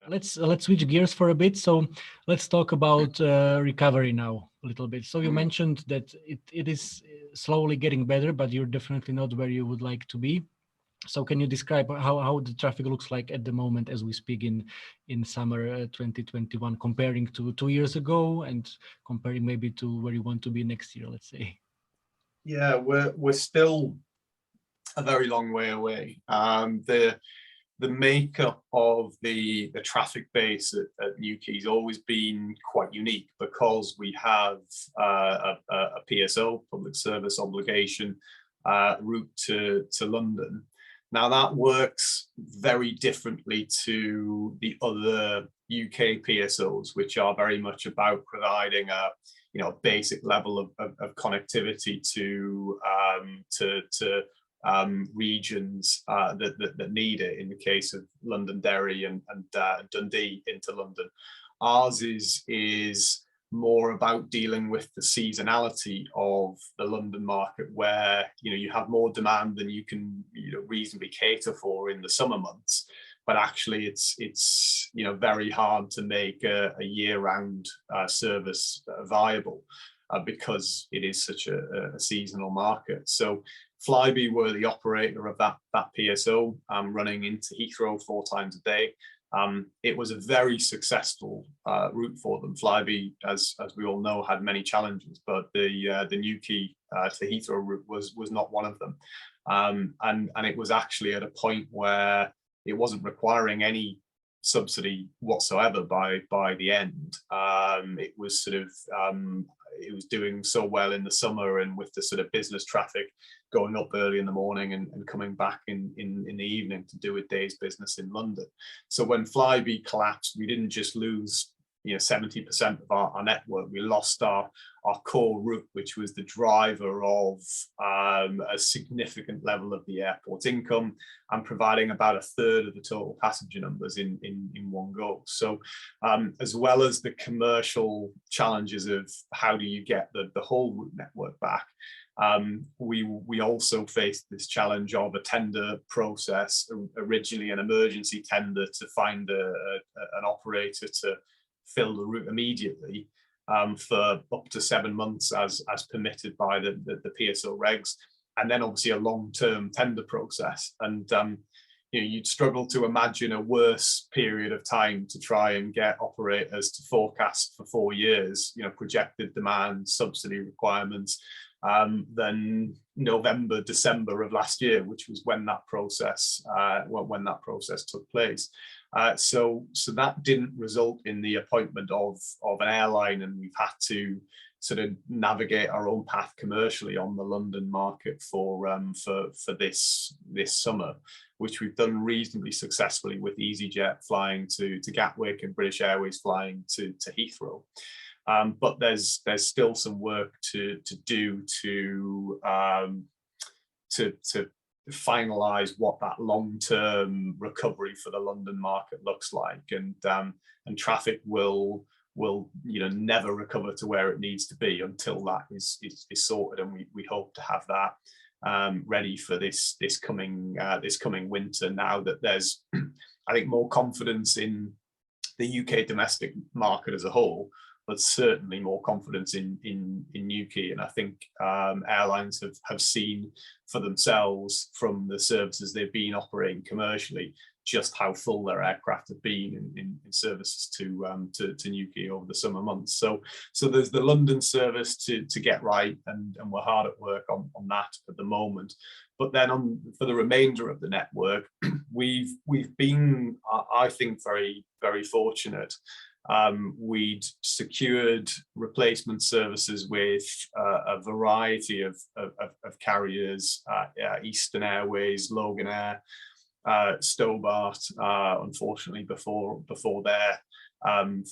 Let's switch gears for a bit. So let's talk about recovery now a little bit. So you mentioned that it is slowly getting better, but you're definitely not where you would like to be. So can you describe how the traffic looks like at the moment as we speak in summer 2021, comparing to 2 years ago and comparing maybe to where you want to be next year, let's say? Yeah, we're still a very long way away. The makeup of the traffic base at Newquay has always been quite unique because we have a PSO, public service obligation, route to London. Now that works very differently to the other UK PSOs, which are very much about providing a basic level of connectivity to regions that need it. In the case of Londonderry and Dundee into London, ours is more about dealing with the seasonality of the London market, where you have more demand than you can reasonably cater for in the summer months. But actually, it's very hard to make a year-round service viable because it is such a seasonal market. So Flybe were the operator of that PSO, running into Heathrow 4 times a day. It was a very successful route for them. Flybe, as we all know, had many challenges, but the Newquay to Heathrow route was not one of them. And it was actually at a point where it wasn't requiring any subsidy whatsoever by the end. It was sort of it was doing so well in the summer, and with the sort of business traffic going up early in the morning and coming back in the evening to do a day's business in London. So when Flybe collapsed, we didn't just lose 70% of our network. We lost our core route, which was the driver of a significant level of the airport's income and providing about a third of the total passenger numbers in one go. So as well as the commercial challenges of how do you get the whole route network back, we also faced this challenge of a tender process, originally an emergency tender to find an operator to fill the route immediately for up to 7 months as permitted by the PSO regs, and then obviously a long-term tender process. And you'd struggle to imagine a worse period of time to try and get operators to forecast for 4 years, projected demand, subsidy requirements, than November, December of last year, which was when that process took place. So that didn't result in the appointment of an airline, and we've had to sort of navigate our own path commercially on the London market for this summer, which we've done reasonably successfully with EasyJet flying to Gatwick and British Airways flying to Heathrow. But there's still some work to do to finalize what that long-term recovery for the London market looks like, and traffic will never recover to where it needs to be until that is sorted, and we hope to have that ready for this coming winter, now that there's I think more confidence in the UK domestic market as a whole, but certainly more confidence in Newquay. And I think airlines have seen for themselves from the services they've been operating commercially just how full their aircraft have been in services to Newquay over the summer months. So there's the London service to get right, and we're hard at work on that at the moment. But then for the remainder of the network, we've been, I think, very, very fortunate. We'd secured replacement services with a variety of carriers, Eastern Airways, Logan Air, Stobart, unfortunately before their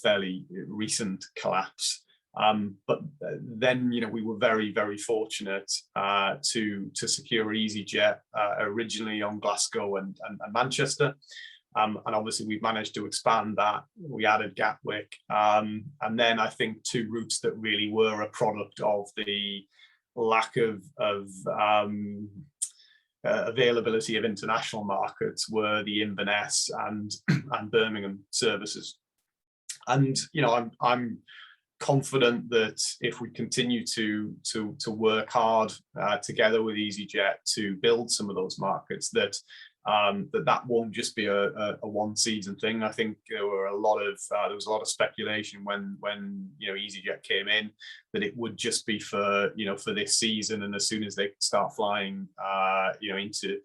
fairly recent collapse. But then, we were very, very fortunate to secure EasyJet originally on Glasgow and Manchester. And obviously we've managed to expand that. We added Gatwick, and then I think 2 routes that really were a product of the lack of availability of international markets were the Inverness and Birmingham services. And I'm confident that if we continue to work hard together with EasyJet to build some of those markets, that won't just be a one season thing. I think there was a lot of speculation when EasyJet came in that it would just be for this season, and as soon as they start flying into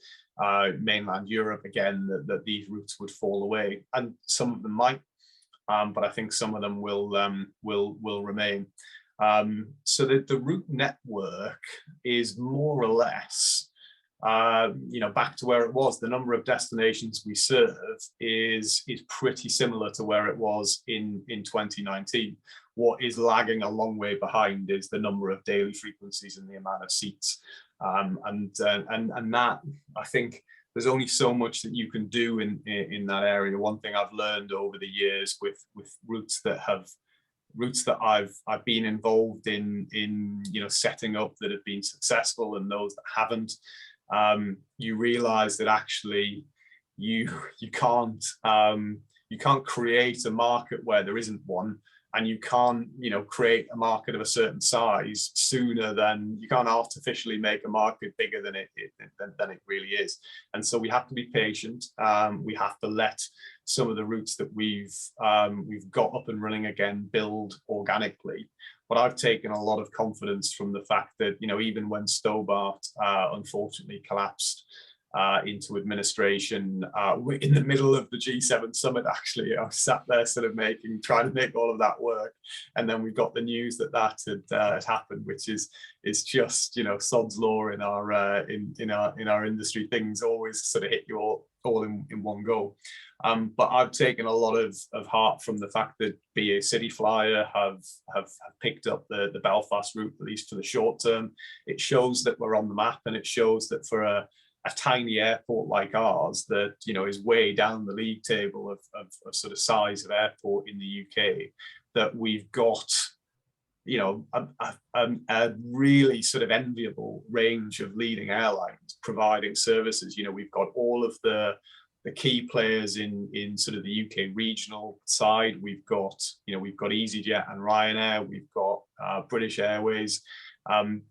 mainland Europe again, that these routes would fall away, and some of them might. But I think some of them will remain. So that the route network is more or less, back to where it was. The number of destinations we serve is pretty similar to where it was in 2019. What is lagging a long way behind is the number of daily frequencies and the amount of seats, and that, I think, there's only so much that you can do in that area. One thing I've learned over the years with routes that I've been involved in setting up that have been successful, and those that haven't, you realize that actually you can't create a market where there isn't one, and you can't create a market of a certain size sooner than you can't artificially make a market bigger than it really is. And so we have to be patient. We have to let some of the routes that we've got up and running again build organically. But I've taken a lot of confidence from the fact that even when Stobart unfortunately collapsed into administration, we're in the middle of the G7 summit. Actually, I was sat there sort of trying to make all of that work, and then we got the news that had happened, which is just sod's law in our industry. Things always sort of hit you all in one go. But I've taken a lot of heart from the fact that BA City Flyer have picked up the Belfast route, at least for the short term. It shows that we're on the map, and it shows that for a tiny airport like ours that is way down the league table of sort of size of airport in the UK, that we've got a really sort of enviable range of leading airlines providing services. We've got all of the key players in sort of the UK regional side. We've got EasyJet and Ryanair. We've got British Airways.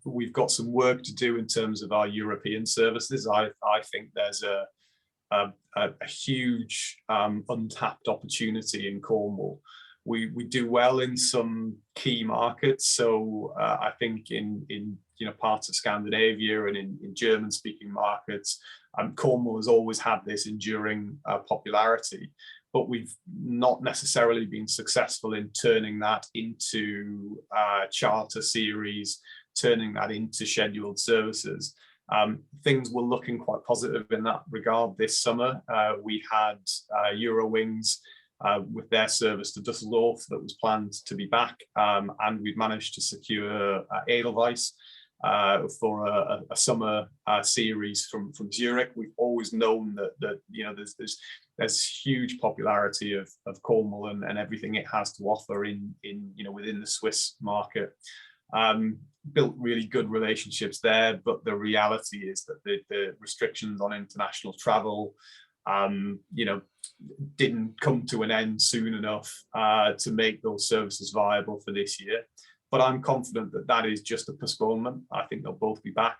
We've got some work to do in terms of our European services. I think there's a huge untapped opportunity in Cornwall. We do well in some key markets. So I think in parts of Scandinavia and in German-speaking markets, Cornwall has always had this enduring popularity. But we've not necessarily been successful in turning that into charter series, turning that into scheduled services. Things were looking quite positive in that regard this summer. We had Eurowings with their service to Dusseldorf that was planned to be back, and we've managed to secure Edelweiss for a summer series from Zurich. We've always known that there's huge popularity of Cornwall and everything it has to offer in within the Swiss market. Built really good relationships there, but the reality is that the restrictions on international travel didn't come to an end soon enough to make those services viable for this year. But I'm confident that is just a postponement. I think they'll both be back.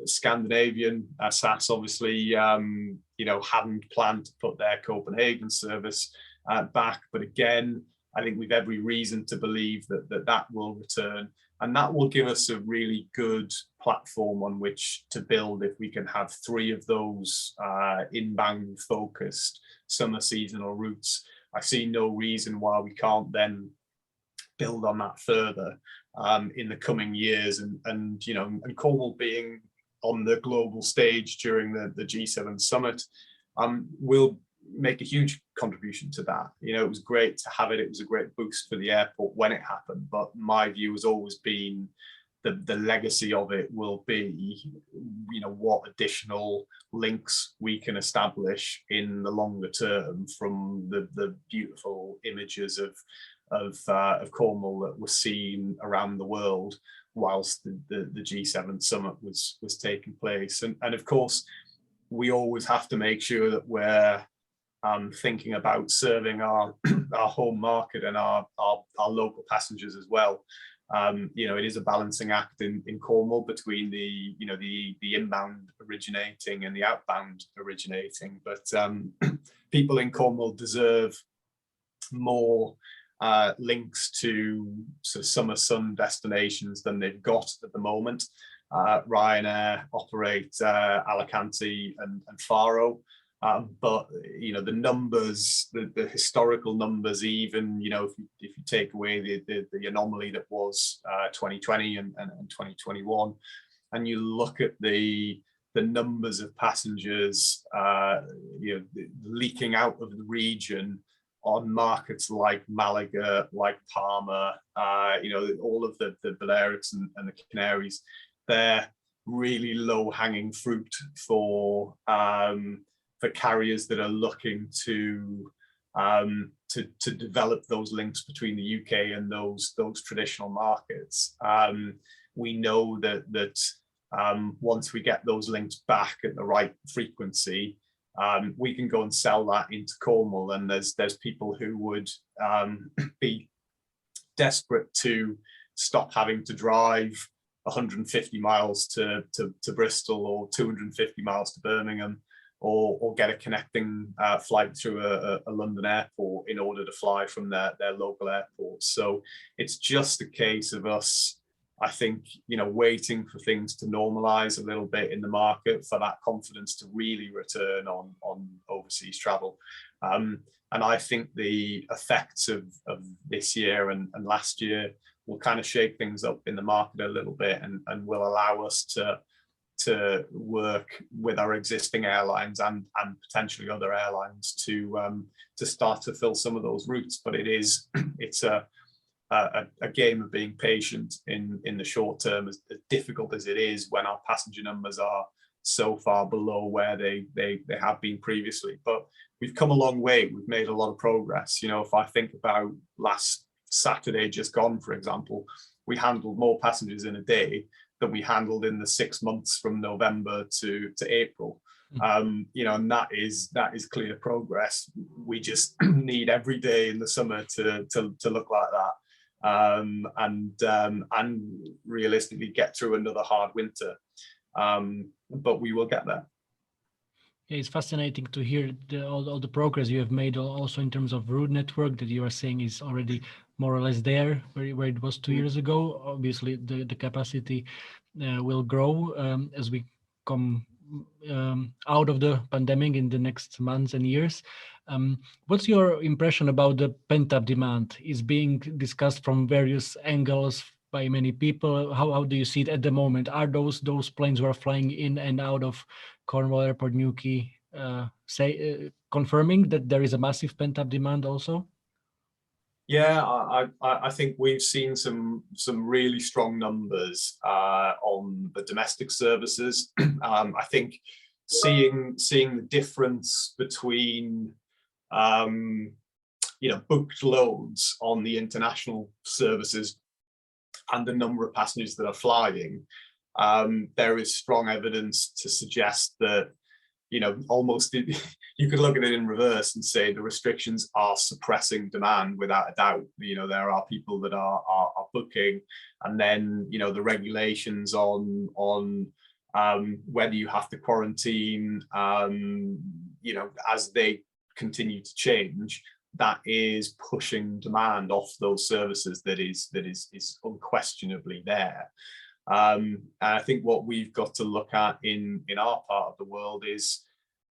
Scandinavian SAS obviously hadn't planned to put their Copenhagen service back, but again, I think we've every reason to believe that will return, and that will give us a really good platform on which to build if we can have 3 of those inbound focused summer seasonal routes. I see no reason why we can't then build on that further in the coming years, and Cornwall being on the global stage during the G7 summit will make a huge contribution to that. It was great to have it. It was a great boost for the airport when it happened, but my view has always been the legacy of it will be what additional links we can establish in the longer term from the beautiful images of Cornwall that were seen around the world whilst the G7 summit was taking place. And of course, we always have to make sure that we're thinking about serving our our home market and our local passengers as well. It is a balancing act in Cornwall between the inbound originating and the outbound originating, but people in Cornwall deserve more links to sort of summer sun destinations than they've got at the moment. Ryanair operate Alicante and Faro. But the numbers, the historical numbers, even if you take away the anomaly that was 2020 and 2021, and you look at the numbers of passengers leaking out of the region on markets like Malaga, like Palma, all of the Balearics and the Canaries, they're really low-hanging fruit for carriers that are looking to develop those links between the UK and those traditional markets. We know that once we get those links back at the right frequency, we can go and sell that into Cornwall, and there's people who would be desperate to stop having to drive 150 miles to Bristol or 250 miles to Birmingham, or get a connecting flight through a London airport in order to fly from their local airport. So it's just a case of us, I think, waiting for things to normalize a little bit in the market for that confidence to really return on overseas travel. And I think the effects of this year and last year will kind of shake things up in the market a little bit, and will allow us to work with our existing airlines and potentially other airlines to start to fill some of those routes. But it's a game of being patient in the short term, as difficult as it is when our passenger numbers are so far below where they have been previously. But we've come a long way. We've made a lot of progress. If I think about last Saturday just gone, for example, we handled more passengers in a day than we handled in the 6 months from November to April. And that is clear progress. We just need every day in the summer to look like that, and realistically get through another hard winter. But we will get there. Yeah, it's fascinating to hear all the progress you have made, also in terms of route network that you are saying is already more or less there where it was 2 years ago. Obviously, the capacity will grow as we come out of the pandemic in the next months and years. What's your impression about the pent-up demand? Is being discussed from various angles by many people. How do you see it at the moment? Are those planes who are flying in and out of Cornwall Airport Newquay confirming that there is a massive pent-up demand also? Yeah, I think we've seen some really strong numbers on the domestic services. I think seeing the difference between booked loads on the international services and the number of passengers that are flying, there is strong evidence to suggest that almost you could look at it in reverse and say the restrictions are suppressing demand without a doubt. There are people that are booking, and then the regulations on whether you have to quarantine, as they continue to change, that is pushing demand off those services that is unquestionably there. And I think what we've got to look at in our part of the world is,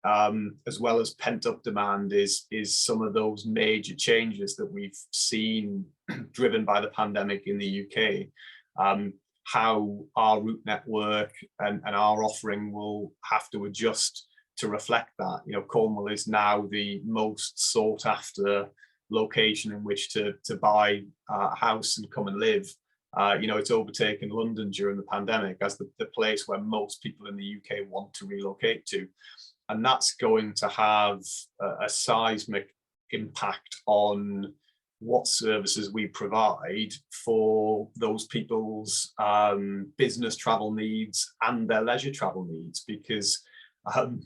as well as pent-up demand, is some of those major changes that we've seen driven by the pandemic in the UK, how our route network and our offering will have to adjust to reflect that. Cornwall is now the most sought after location in which to buy a house and come and live. It's overtaken London during the pandemic as the place where most people in the UK want to relocate to. And that's going to have a seismic impact on what services we provide for those people's business travel needs and their leisure travel needs, because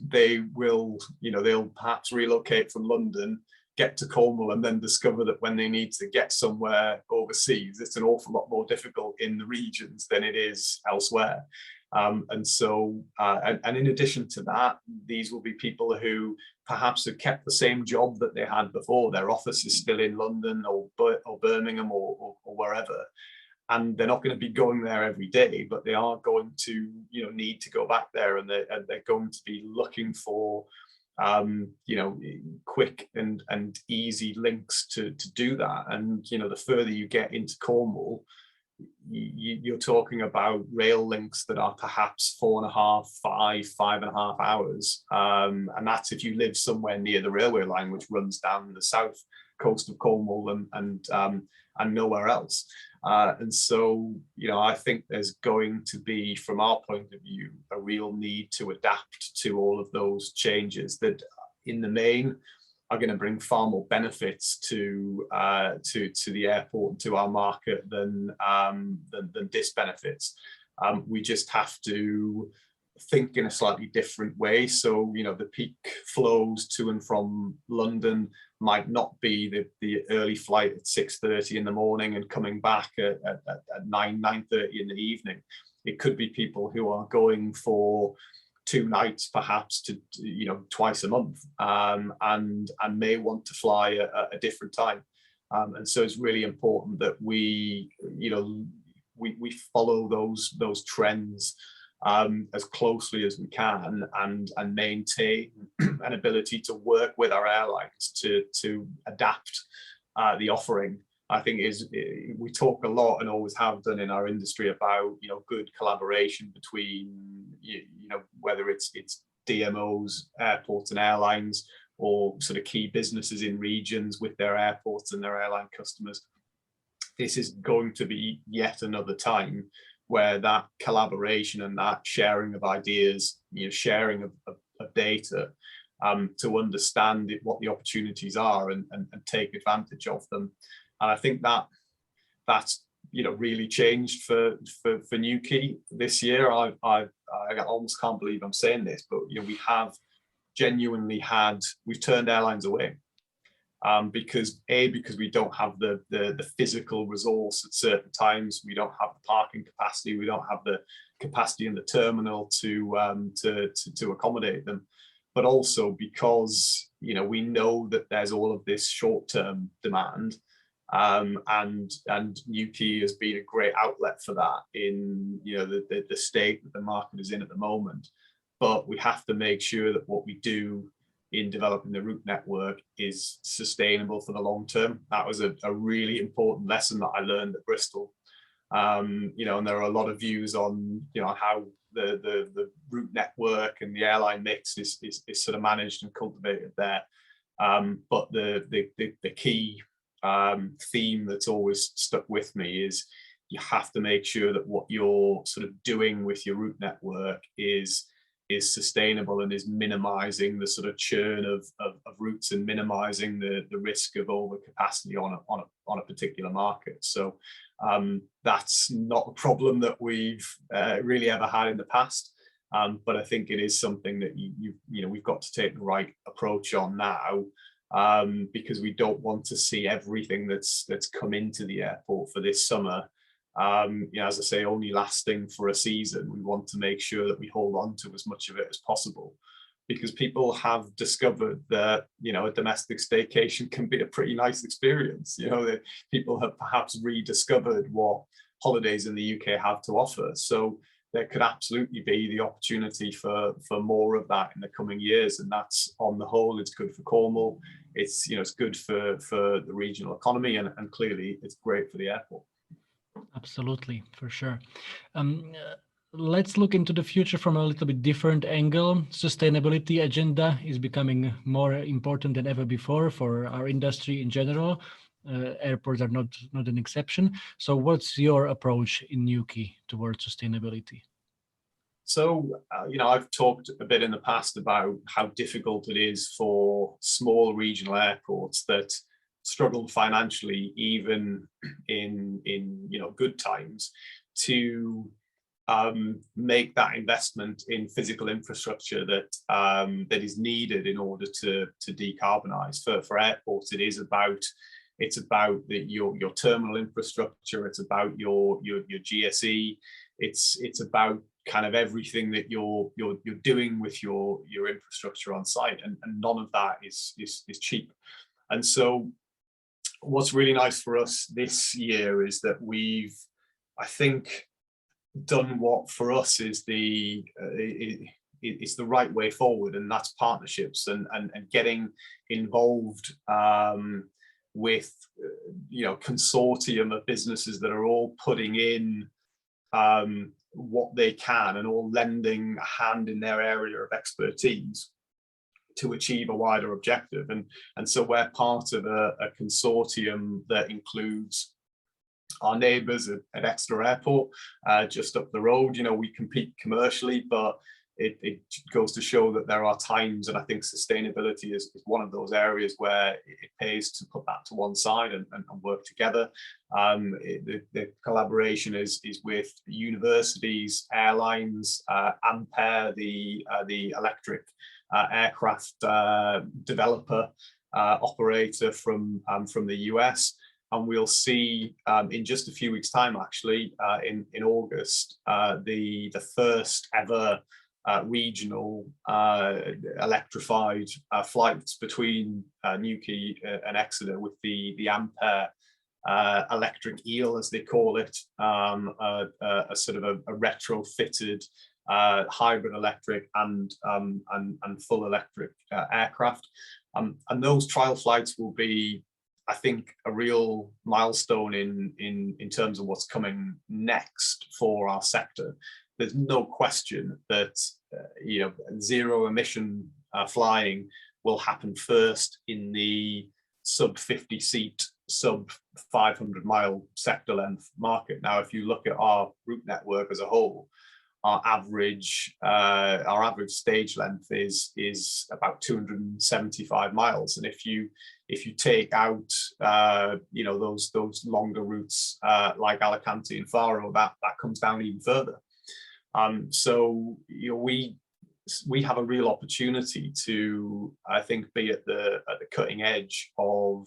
they will, they'll perhaps relocate from London, get to Cornwall, and then discover that when they need to get somewhere overseas, it's an awful lot more difficult in the regions than it is elsewhere. And in addition to that, these will be people who perhaps have kept the same job that they had before. Their office is still in London or Birmingham or wherever. And they're not going to be going there every day, but they are going to, need to go back there, and they're going to be looking for, quick and easy links to do that. And, the further you get into Cornwall, you're talking about rail links that are perhaps 5.5 hours. And that's if you live somewhere near the railway line, which runs down the south coast of Cornwall and nowhere else. And so, I think there's going to be, from our point of view, a real need to adapt to all of those changes that in the main are going to bring far more benefits to the airport and to our market than disbenefits. We just have to think in a slightly different way. So, the peak flows to and from London might not be the early flight at 6:30 in the morning and coming back at 9:30 in the evening. It could be people who are going for 2 nights, perhaps to twice a month, and may want to fly at a different time. And so it's really important that we follow those trends as closely as we can, and maintain an ability to work with our airlines to adapt the offering. I think we talk a lot and always have done in our industry about good collaboration between whether it's DMOs, airports and airlines, or sort of key businesses in regions with their airports and their airline customers. This is going to be yet another time where that collaboration and that sharing of ideas, sharing of data, to understand what the opportunities are and take advantage of them. And I think that's really changed for Newquay this year. I almost can't believe I'm saying this, but we have genuinely we've turned airlines away. Because we don't have the physical resource at certain times, we don't have the parking capacity, we don't have the capacity in the terminal to accommodate them, but also because we know that there's all of this short-term demand, and Newquay has been a great outlet for that in the state that the market is in at the moment. But we have to make sure that what we do in developing the route network is sustainable for the long term. That was a really important lesson that I learned at Bristol. And there are a lot of views on how the route network and the airline mix is sort of managed and cultivated there. But the key theme that's always stuck with me is you have to make sure that what you're sort of doing with your route network is sustainable and is minimizing the sort of churn of routes and minimizing the risk of overcapacity on a particular market. So that's not a problem that we've really ever had in the past, but I think it is something that we've got to take the right approach on now, because we don't want to see everything that's come into the airport for this summer, as I say, only lasting for a season. We want to make sure that we hold on to as much of it as possible, because people have discovered that a domestic staycation can be a pretty nice experience. That people have perhaps rediscovered what holidays in the UK have to offer. So there could absolutely be the opportunity for more of that in the coming years, and that's, on the whole, it's good for Cornwall. It's it's good for the regional economy, and clearly it's great for the airport. Absolutely, for sure. Let's look into the future from a little bit different angle. Sustainability agenda is becoming more important than ever before for our industry in general. Airports are not an exception. So what's your approach in Newquay towards sustainability? So, I've talked a bit in the past about how difficult it is for small regional airports that struggled financially, even in good times, to make that investment in physical infrastructure that is needed in order to decarbonize. For airports, it's about your terminal infrastructure. It's about your GSE. It's about kind of everything that you're doing with your infrastructure on site, and none of that is cheap. And so what's really nice for us this year is that we've, I think, done what for us is it's the right way forward, and that's partnerships and getting involved with consortium of businesses that are all putting in what they can and all lending a hand in their area of expertise to achieve a wider objective. And so we're part of a consortium that includes our neighbours at Exeter Airport, just up the road. We compete commercially, but it goes to show that there are times, and I think sustainability is one of those areas where it pays to put that to one side and work together. The collaboration is with universities, airlines, Ampere, the electric aircraft developer, operator from the US. And we'll see in just a few weeks' time, actually, in August, the first ever regional electrified flights between Newquay and Exeter with the Ampere electric eel, as they call it, a sort of a retrofitted hybrid electric and full electric aircraft. And those trial flights will be, I think, a real milestone in terms of what's coming next for our sector. There's no question that zero emission flying will happen first in the sub 50 seat, sub 500 mile sector length market. Now, if you look at our route network as a whole, our average stage length is about 275 miles, and if you take out those longer routes like Alicante and Faro, that comes down even further. So we have a real opportunity to, I think, be at the cutting edge of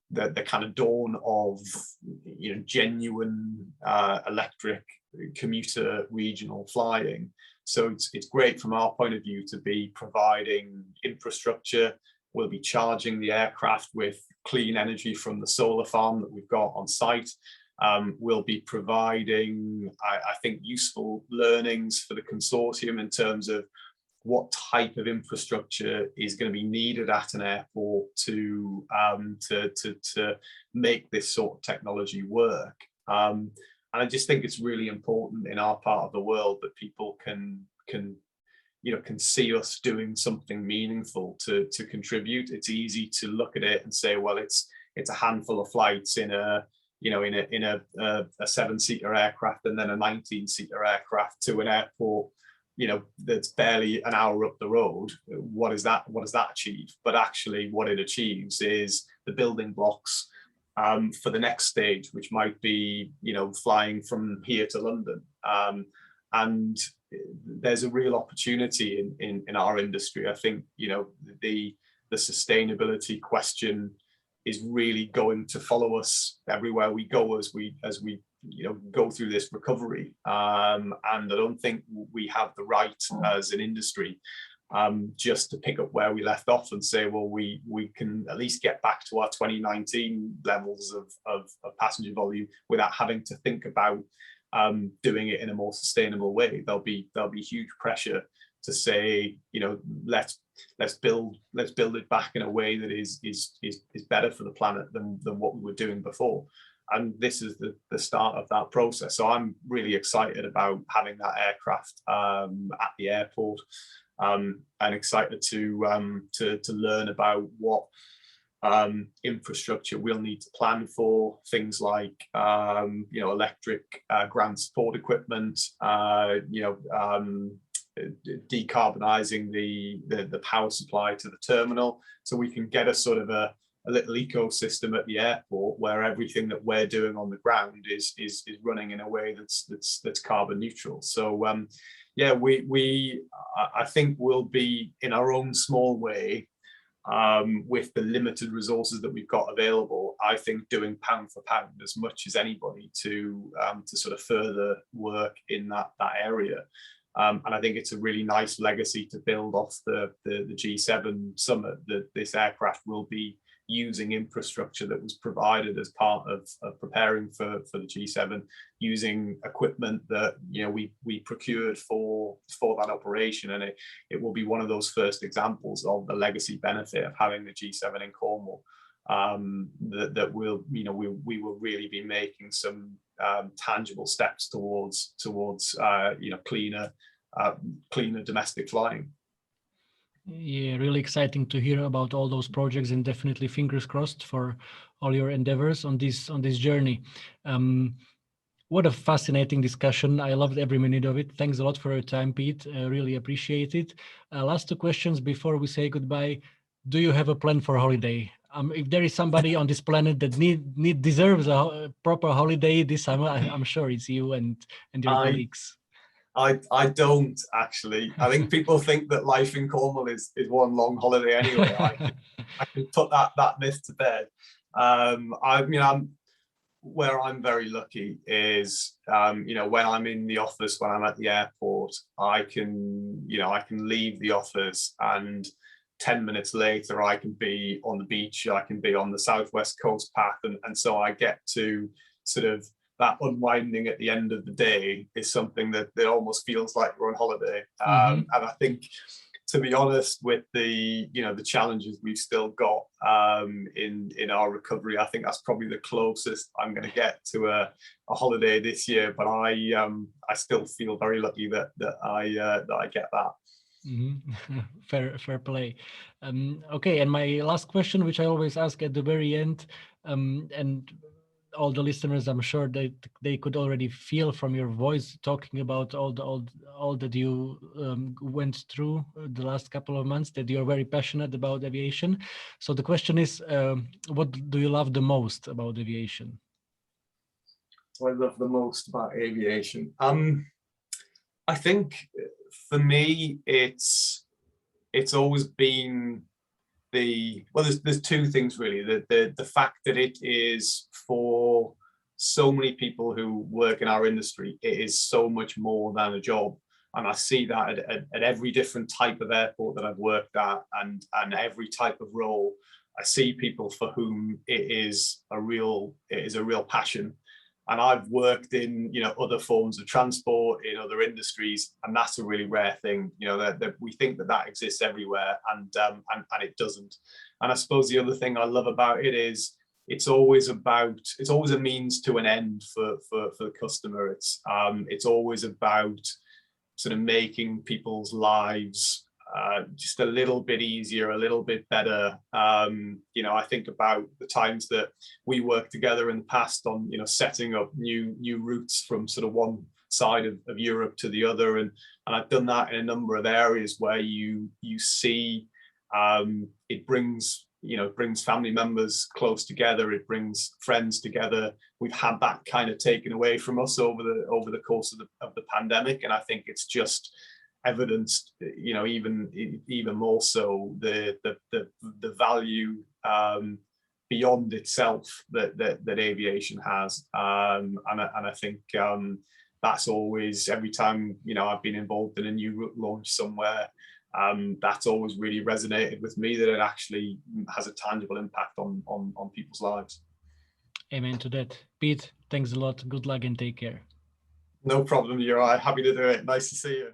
the kind of dawn of genuine electric commuter regional flying. So it's great from our point of view to be providing infrastructure. We'll be charging the aircraft with clean energy from the solar farm that we've got on site. We'll be providing, I think, useful learnings for the consortium in terms of what type of infrastructure is going to be needed at an airport to make this sort of technology work. And I just think it's really important in our part of the world that people can see us doing something meaningful to contribute. It's easy to look at it and say, well, it's a handful of flights in a 7-seater aircraft and then a 19-seater aircraft to an airport that's barely an hour up the road. What does that achieve? But actually what it achieves is the building blocks for the next stage, which might be flying from here to London. And there's a real opportunity in our industry. I think the sustainability question is really going to follow us everywhere we go as we go through this recovery. And I don't think we have the right as an industry just to pick up where we left off and say, well, we can at least get back to our 2019 levels of passenger volume without having to think about doing it in a more sustainable way. There'll be huge pressure to say, let's build it back in a way that is better for the planet than what we were doing before. And this is the start of that process. So I'm really excited about having that aircraft at the airport, and excited to learn about what infrastructure we'll need to plan for, things like electric ground support equipment, decarbonizing the power supply to the terminal, so we can get a sort of a little ecosystem at the airport where everything that we're doing on the ground is running in a way that's carbon neutral. So yeah, I think we'll be, in our own small way, with the limited resources that we've got available, I think doing pound for pound as much as anybody to sort of further work in that area. And I think it's a really nice legacy to build off the G7 summit, that this aircraft will be using infrastructure that was provided as part of preparing for the G7, using equipment that we procured for that operation, and it will be one of those first examples of the legacy benefit of having the G7 in Cornwall. That we will really be making some tangible steps towards cleaner domestic flying. Yeah, really exciting to hear about all those projects, and definitely fingers crossed for all your endeavors on this journey. What a fascinating discussion. I loved every minute of it. Thanks a lot for your time, Pete. Really appreciate it. Last two questions before we say goodbye. Do you have a plan for a holiday? If there is somebody on this planet that deserves a proper holiday this summer, I'm sure it's you and your colleagues. I don't actually. I think people think that life in Cornwall is one long holiday anyway. I can put that myth to bed. Where I'm very lucky is, when I'm in the office, when I'm at the airport, I can leave the office and 10 minutes later I can be on the beach, I can be on the southwest coast path, and so I get to sort of that unwinding at the end of the day is something that almost feels like we're on holiday. And I think, to be honest, with the challenges we've still got in our recovery, I think that's probably the closest I'm going to get to a holiday this year. But I still feel very lucky that I get that. Fair play. Okay, and my last question, which I always ask at the very end, and all the listeners, I'm sure they could already feel from your voice talking about all that you went through the last couple of months, that you're very passionate about aviation. So the question is, what do you love the most about aviation? What I love the most about aviation, I think for me it's always been there's two things really. The fact that it is, for so many people who work in our industry, it is so much more than a job. And I see that at every different type of airport that I've worked at, and every type of role. I see people for whom it is a real passion. And I've worked in other forms of transport in other industries, and that's a really rare thing. That we think that exists everywhere, and it doesn't. And I suppose the other thing I love about it is it's always a means to an end for the customer. It's always about sort of making people's lives just a little bit easier, a little bit better. I think about the times that we worked together in the past on, setting up new routes from sort of one side of Europe to the other, and I've done that in a number of areas where you see it brings family members close together, it brings friends together. We've had that kind of taken away from us over the course of the pandemic, and I think it's just evidenced, even more so, the value beyond itself that aviation has, and I think that's always, every time I've been involved in a new route launch somewhere, that's always really resonated with me, that it actually has a tangible impact on people's lives. Amen to that. Pete, thanks a lot. Good luck and take care. No problem. You're right. Happy to do it. Nice to see you.